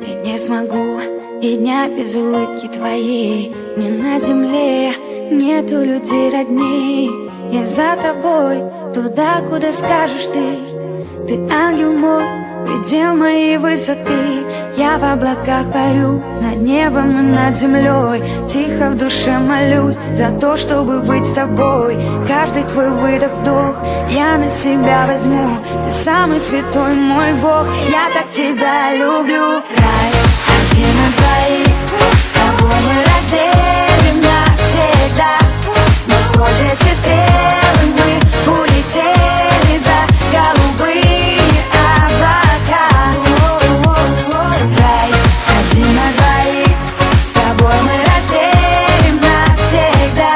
Я не смогу и дня без улыбки твоей. Мне на земле нету людей родней. Я за тобой туда, куда скажешь ты. Ты ангел мой, предел моей высоты. Я в облаках парю, над небом и над землей. Тихо в душе молюсь за то, чтобы быть с тобой. Каждый твой выдох-вдох я на себя возьму. Ты самый святой мой Бог, я так тебя люблю. Рай один на двоих, с тобой мы разделим навсегда. Но сквозь эти стрелы мы улетели за голубые облака. Рай один на двоих, с тобой мы разделим навсегда.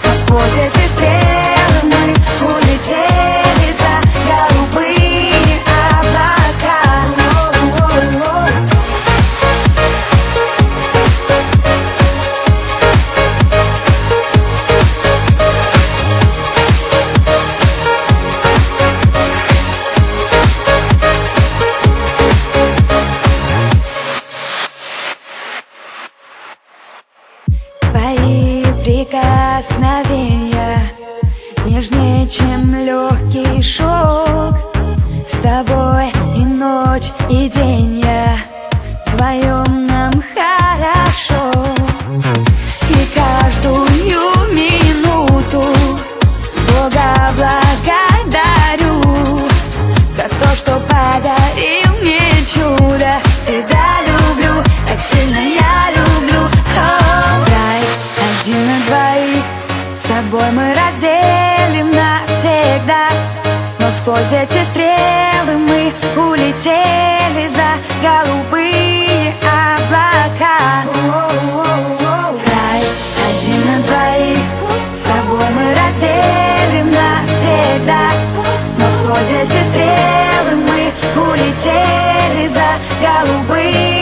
Но сквозь эти стрелы мы улетели за голубые облака. Твои прикосновения нежнее, чем легкий шелк. С тобой и ночь, и день я вдвоем нам хорошо. И каждую минуту Бога благодарю за то, что подарил мне чудо. Тебя люблю, так сильно я люблю. Рай один на двоих, с тобой мы разделим навсегда. Но сквозь эти стрелы мы улетели за голубые облака. Рай один на двоих, с тобой мы разделим навсегда. Но сквозь эти стрелы мы улетели за голубые